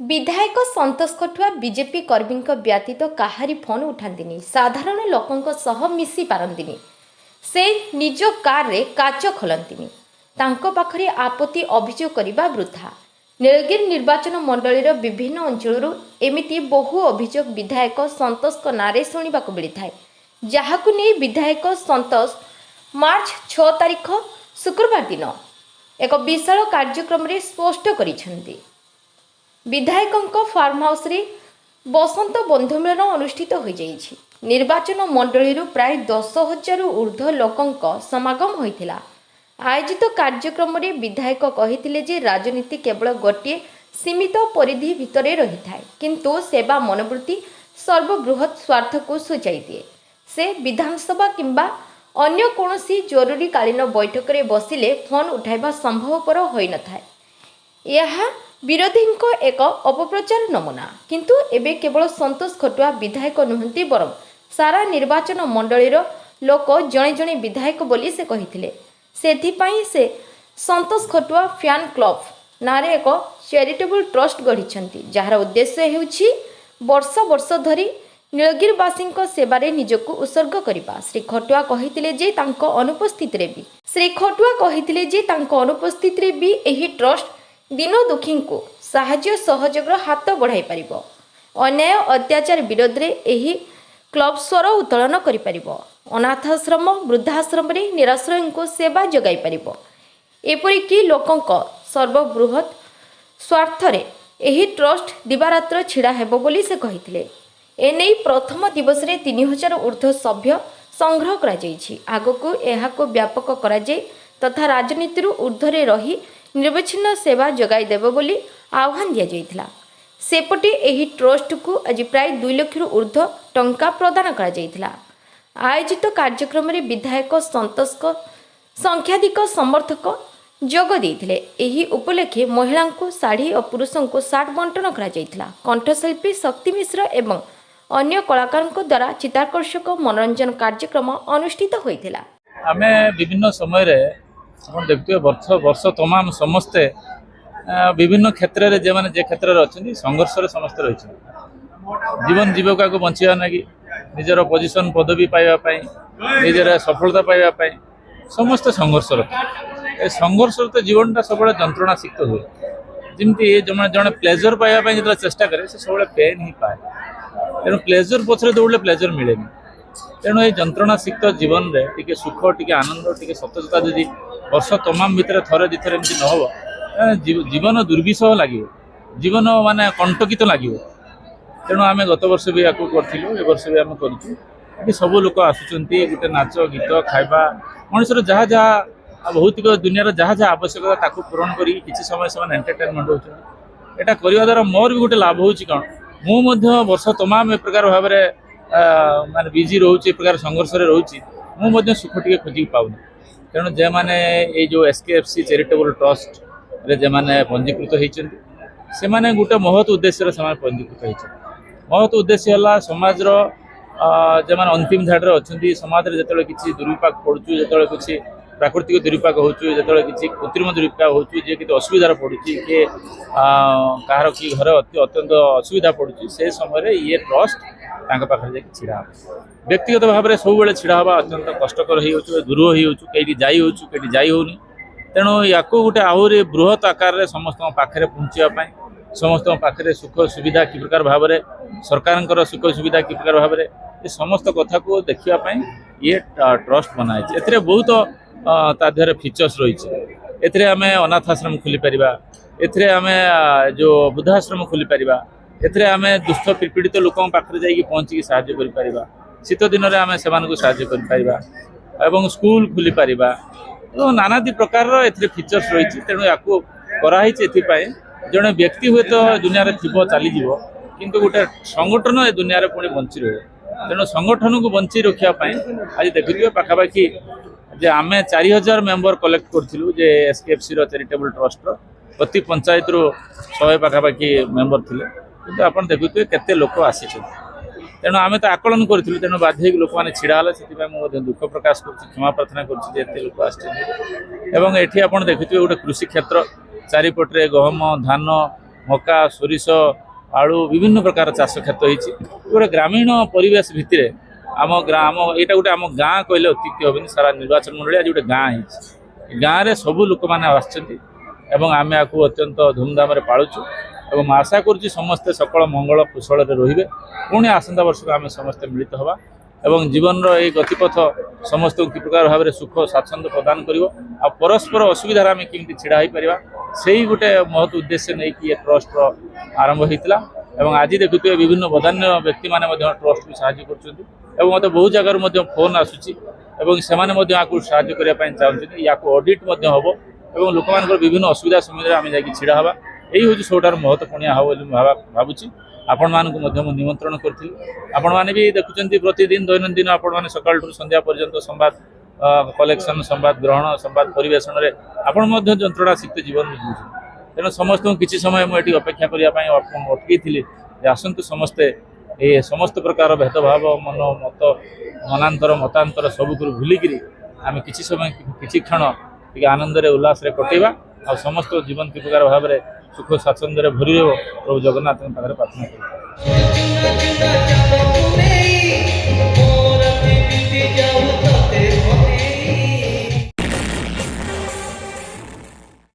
विधायक संतोष कठुआ बीजेपी कर्मी व्यतीत काहारी फोन उठाती साधारण लोकों सह मिसी पारती से निज कार रे काच खोलती पाखरे आपत्ति अभियोग करने वृथा। नीलगिरी निर्वाचन मंडलीर विभिन्न अंचल एमती बहु अभियोग विधायक संतोष नारे शुणा मिलता है, जहां नहीं विधायक संतोष मार्च 6 तारिख शुक्रवार दिन एक विशाल कार्यक्रम रे स्पष्ट करिसेंती। विधायकों फार्म हाउस रे बसंत बंधुमेलन अनुष्ठित हो जाइछि। निर्वाचन मंडली प्राय 10,000 ऊर्ध्व लोकों समागम होइथिला। आयोजित कार्यक्रम रे विधायक कहिथिले जे राजनीति केवल गोटे सीमित परिधि भितरे रही थाए, किंतु सेवा मनोवृत्ति सर्वबृहत स्वार्थ को सूचाई दिए। से विधानसभा किंबा अन्य कोनोसी जरूरी कालीन बैठक रे बसिले फोन उठाइबा संभवपर होई न थाए। यह विरोधी एक अपप्रचार नमूना, किंतु एबे केवल संतोष कठुआ विधायक नुहंती बरं सारा निर्वाचन मंडलीर लोक जणे जणे विधायक बोली से कहिथिले। सेथिपाई से संतोष कठुआ फैन क्लब नारे एक चैरिटेबल ट्रस्ट गढ़ी, जार उद्देश्य हेउछि वर्ष वर्ष धरी नीलगिरीवासी सेवारे निजको उत्सर्ग करबा। श्री खटुआ कहिथिले जे तांको अनुपस्थित रे भी एही ट्रस्ट दिन दुखी को साहाय्य सहयोगर हाथ बढ़ाई पारिबो। अन्याय अत्याचार विरोध रे एही क्लब स्वर उत्तोलन करि पारिबो। अनाथाश्रम वृद्धाश्रम रे निराश्रय को सेवा जगाई पारिबो। एपरिकी लोकंक सर्वबृहत स्वार्थ रे एही ट्रस्ट दिवारात्र छिड़ा हेबो बोली से कहिथिले। एने प्रथम दिवस रे 3000 ऊर्ध्व सभ्य संग्रह करा जाइछि। आगको एहाको व्यापक करा जाय तथा राजनीति ऊर्ध्वरे रही निर्विच्छिन्न सेवा जगाई देव बोली आह्वान दिया जाइथिला। सेपटे एही ट्रस्ट को आज प्राय 2 लाख ऊर्ध्व टंका प्रदान करा जाइथिला। आयोजित कार्यक्रम रे विधायक संतोष को संख्याधिक समर्थक जोग देइथिले। एही उपलक्षे महिला को साड़ी और पुरुषों को सार्ट बंटन करा जाइथिला। कंठशिल्पी शक्ति मिश्र एवं अन्य कलाकारों द्वारा चित्ताकर्षक मनोरंजन कार्यक्रम अनुष्ठित होइथिला। आमे विभिन्न समय रे आपण देखते वर्ष तमाम समस्ते विभिन्न क्षेत्र रे जे माने जे क्षेत्र रे अछंती संघर्ष रे समस्ते रहिछ। जीवन जीविका को बंचिया नागी निजर पोजीशन पदवी पाइबा पई निजर सफलता पाइबा पई समस्त संघर्ष ए संघर्ष तो जीवन ता सबले जंत्रणा सिक्त हुए। जिमती जने प्लेजर पाइबा पई जतरा चेष्टा करे से सबले पेन ही पाए। तेणु प्लेजर पछरे दौड़ले प्लेजर मिलेनी। तेणु ये जंत्रणा सिक्त जीवन रे टिके सुख टिके आनंद टिके सतजता यदि वर्ष तमाम भितर थरे दिथरे एमती न हो जीवन दुर्विषह लगे, जीवन माने कंटकित लगे। तेणु आम गत वर्ष भी या करूँ, ए वर्ष भी आम करूँ। सब लोक आसुचंती गोटे नाच गीत खाइबा मनुष्यर जहाँ जहाँ भौतिक दुनिया जहाँ जहाँ आवश्यकता ताकू पूरण करी किसी समय से एंटरटेनमेंट होता। यहाँ करने द्वारा मोर भी गोटे लाभ होची कौन मु वर्ष तमाम ए प्रकार भाव में माने बिजी रोचे प्रकार संघर्ष रे रोची मु सुख टिके खोजी पाउनी। तेणु जे माने ये जो एसकेएफसी चैरिटेबल ट्रस्ट रे जे माने पंजीकृत होइचंती से माने गोटे महत उद्देश्य रे से माने पंजीकृत होइचंती। महत उद्देश्य हला समाज रो जे माने अंतिम धाड रे अछंती समाज रे जतले किछि दुर्विपाक पडुछु, जतले किछि प्राकृतिक दुर्विपाक होछु, जतले किछि कृत्रिम दुर्विपाक होछु, जे किछि असुविधा पडुछि के काହାର की घर अत्यंत असुविधा पडुछि से समय रे ये ट्रस्ट तांका पाखरे जे छिड़ा व्यक्तिगत भाव में सब बेले छिड़ा हवा अत्यंत कष्टकर हो दूर हो जाई होछु कहीं जाई होनी। तेणु या गोटे आहरी बृहत आकार रे समस्त पाखरे पहुँचापी समस्त पाखरे सुख सुविधा कि प्रकार भाव में सरकार सुख सुविधा कि प्रकार भाव में ये समस्त कथा को देखापी ये ट्रस्ट बनाई। ए बहुत तादेह फीचर्स रही। आम अनाथ आश्रम खोली पार, एम जो वृद्धाश्रम खोली पार, आम दुष्ट पीड़ित लोकों पाखे जाकि पहुँचिकी साहाय्य करिपारिबा। शीत दिन में आम से साहाय्य करिपारिबा एवं स्कूल खोली पारिबा। तो नानादी प्रकार फीचर्स रही। तेणु या जड़े व्यक्ति हुए तो दुनिया रे थिबो चलीज किंतु गोटे संगठन ए दुनिया रे पुणी बंची रहे। तेणु संगठन को बंची रखापी आज देखिए पाखापाखि जे आम 4000 मेंबर कलेक्ट करूँ जे एसकेएफसी चैरिटेबल ट्रस्ट प्रति पंचायत रू 100 पाखापाखि मेंबर थे। किंतु आप देखुए केते लोक आसी। तेणु आम तो आकलन करूँ। तेणु बाध्य लोक मैंने छिड़ा से दुख प्रकाश कर क्षमा प्रार्थना करते लोक आसती। देखुए गोटे कृषि क्षेत्र चारिपटे गहम धान मका सोरिष आलू विभिन्न प्रकार चाष क्षेत्र होती गोटे ग्रामीण परिवेश भितर आम ग्राम यहाँ गोटे आम गाँ कहले अत्युक्ति हेनी सारा निर्वाचन मंडली आज गोटे गाँ हो गाँव में सबू लोक मैंने आम या अत्यंत धूमधाम पालुचु और आशा करुच्ची समस्ते सकल मंगल कुशल रे पुणी आसंता वर्ष को आम समस्ते मिलित हवा एवं जीवन रे गतिपथ समस्त कि प्रकार भाव में सुख स्वाच्छंद प्रदान कर परस्पर असुविधा आम केमी छिड़ा हो पार से गोटे महत् उद्देश्य नहीं कि ये ट्रस्ट आरंभ होता एवं आज देखुए विभिन्न बदान्य व्यक्ति मैंने ट्रस्ट को साहाय्य कर मत बहुत जगार फोन आसूसी से साहाय्य करने चाहते या ऑडिट हम और लोक मान विभिन्न असुविधा समय आम जा छिड़ा हवा यही हूँ सबुठार महत्वपूर्ण हम भावुँ आपण मानक निमंत्रण करी आपण मैंने भी देखुं प्रतिदिन दैनंदिन आपण मैंने सकाल संध्या पर्यंत संवाद कलेक्शन संवाद ग्रहण संवाद परिवेशन में आपण जंत्रणा सिक्त जीवन जीवन तेणु समस्त किसी समय मुझे अपेक्षा करने अटकई आसतु समस्ते ये समस्त प्रकार भेदभाव मन मत मनांतर मतांतर सबुक भूलिक आम किसी समय किसी क्षण टे आनंद उल्लास कटेवा आ समस्त जीवन कि प्रकार भाव में सुख स्वाच्छंद्य भरी प्रभु जगन्नाथ पाखे प्रार्थना कर।